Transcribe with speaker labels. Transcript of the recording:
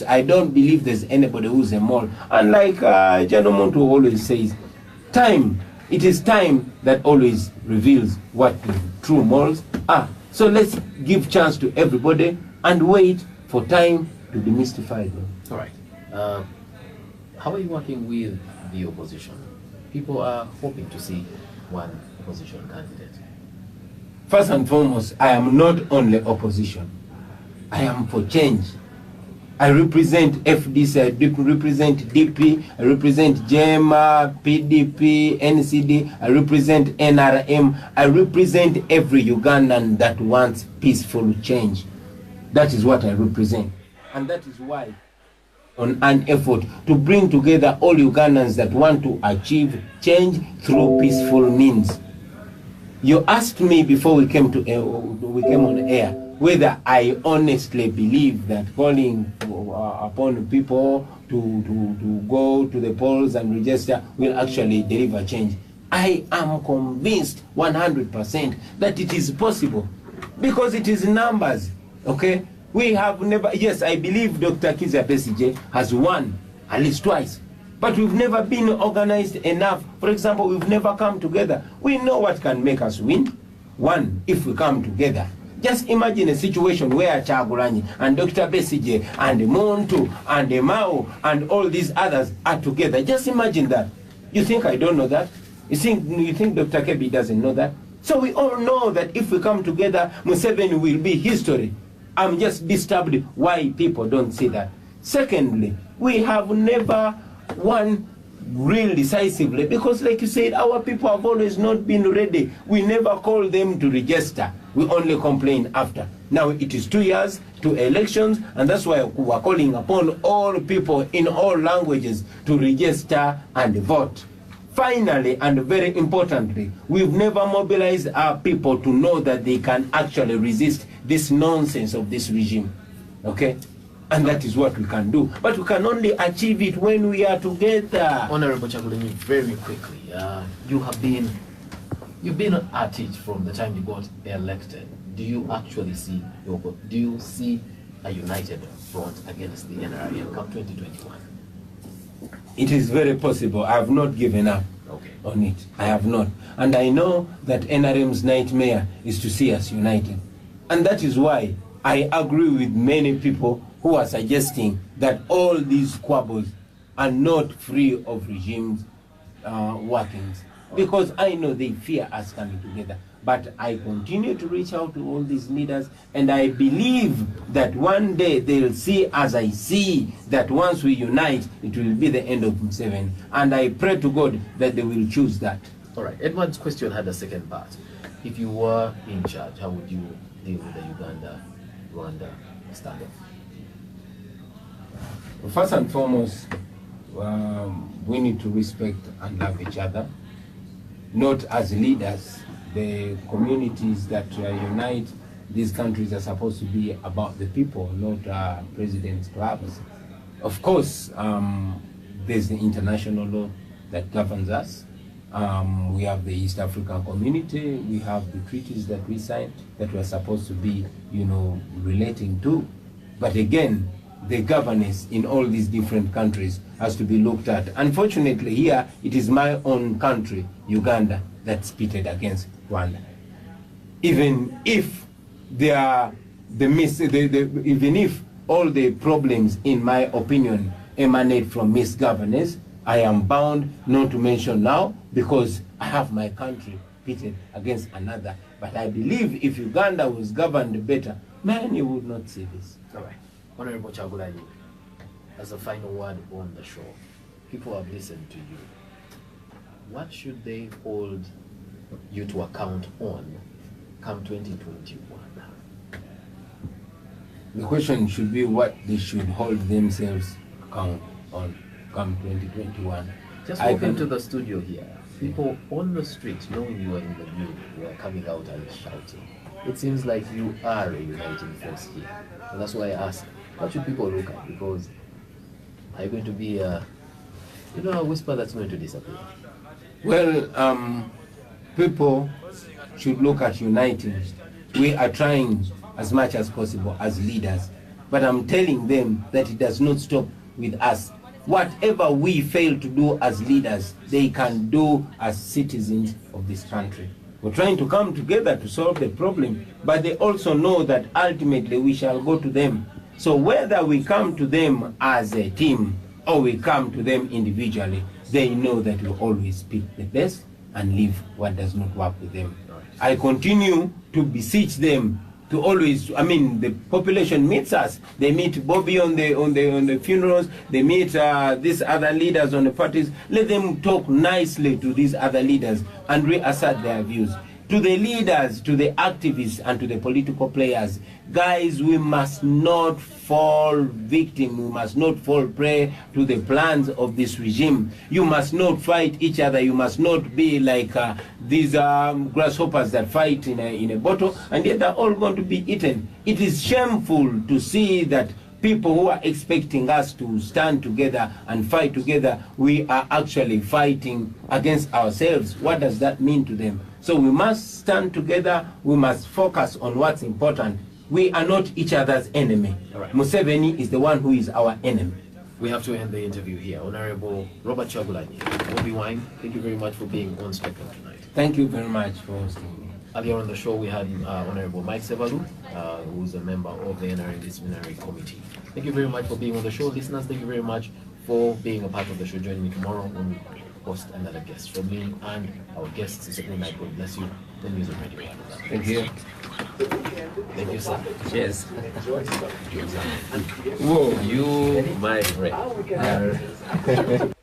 Speaker 1: I don't believe there's anybody who's a mole. And like Gentleman who always says, it is time that always reveals what the true moles are. So let's give chance to everybody and wait for time to demystify them.
Speaker 2: All right. How are you working with the opposition? People are hoping to see one opposition candidate.
Speaker 1: First and foremost, I am not only opposition. I am for change. I represent FDC, I represent DP, I represent GEMA, PDP, NCD, I represent NRM, I represent every Ugandan that wants peaceful change. That is what I represent. And that is why on an effort to bring together all Ugandans that want to achieve change through peaceful means. You asked me before we came on air whether I honestly believe that calling upon people to go to the polls and register will actually deliver change. I am convinced 100% that it is possible because it is numbers, okay? We have never, yes, I believe Dr. Kizza Besigye has won at least twice, but we've never been organized enough. For example, we've never come together. We know what can make us win. One, if we come together. Just imagine a situation where Kyagulanyi and Dr. Besigye and Muntu and Mao and all these others are together. Just imagine that. You think I don't know that? You think Dr. Kebi doesn't know that? So we all know that if we come together, Museveni will be history. I'm just disturbed why people don't see that. Secondly, we have never won real decisively because, like you said, our people have always not been ready. We never call them to register. We only complain after. Now it is 2 years to elections, and that's why we are calling upon all people in all languages to register and vote. Finally, and very importantly, we've never mobilized our people to know that they can actually resist this nonsense of this regime. Okay? And that is what we can do. But we can only achieve it when we are together.
Speaker 2: Honorable Kyagulanyi, very quickly, you've been at it from the time you got elected. Do you actually see a united front against the NRM come 2021?
Speaker 1: It is very possible. I have not given up on it. I have not. And I know that NRM's nightmare is to see us united. And that is why I agree with many people who are suggesting that all these squabbles are not free of regime's workings. Because I know they fear us coming together. But I continue to reach out to all these leaders, and I believe that one day they'll see as I see that once we unite, it will be the end of Museveni. And I pray to God that they will choose that.
Speaker 2: All right. Edward's question had a second part. If you were in charge, how would you deal with the Uganda-Rwanda standoff?
Speaker 1: First and foremost, we need to respect and love each other. Not as leaders. The communities that unite these countries are supposed to be about the people, not president's clubs. Of course, there's the international law that governs us. We have the East African community. We have the treaties that we signed that we're supposed to be, relating to. But again, the governance in all these different countries has to be looked at. Unfortunately, here it is my own country, Uganda, that's pitted against Rwanda. Even if even if all the problems, in my opinion, emanate from misgovernance, I am bound not to mention now because I have my country pitted against another. But I believe if Uganda was governed better, many would not see this.
Speaker 2: All right. Honorable Kyagulanyi, as a final word on the show, people have listened to you. What should they hold you to account on come 2021?
Speaker 1: The question should be what they should hold themselves account on come 2021.
Speaker 2: Just walk into the studio here. People on the street, knowing you are in the mood, you are coming out and shouting. It seems like you are a uniting force here. And that's why I ask, what should people look at? Because are you going to be a whisper that's going to disappear?
Speaker 1: Well, people should look at uniting. We are trying as much as possible as leaders But I'm telling them that it does not stop with us. Whatever we fail to do as leaders, they can do as citizens of this country. We're trying to come together to solve the problem, but they also know that ultimately we shall go to them. So whether we come to them as a team or we come to them individually, they know that we always pick the best and leave what does not work with them. I continue to beseech them to always, I mean, the population meets us. They meet Bobby on the funerals. They meet these other leaders on the parties. Let them talk nicely to these other leaders and reassert their views. To the leaders, to the activists, and to the political players, guys, we must not fall victim. We must not fall prey to the plans of this regime. You must not fight each other. You must not be like these grasshoppers that fight in a bottle, and yet they're all going to be eaten. It is shameful to see that people who are expecting us to stand together and fight together, we are actually fighting against ourselves. What does that mean to them? So we must stand together. We must focus on what's important. We are not each other's enemy.
Speaker 2: Right.
Speaker 1: Museveni is the one who is our enemy.
Speaker 2: We have to end the interview here. Honorable Robert Chagulanyi, Bobby Wine, thank you very much for being on Spectrum tonight.
Speaker 1: Thank you very much for hosting me.
Speaker 2: Earlier on the show, we had Honorable Mike Sevalu, who's a member of the NRM Disciplinary Committee. Thank you very much for being on the show. Listeners, thank you very much for being a part of the show. Join me tomorrow when we host another guest. From me and our guests, it's a good night. God bless you. The News and Radio.
Speaker 1: Thank you.
Speaker 2: Thank you, sir.
Speaker 1: Cheers.
Speaker 2: Whoa, you, my friend.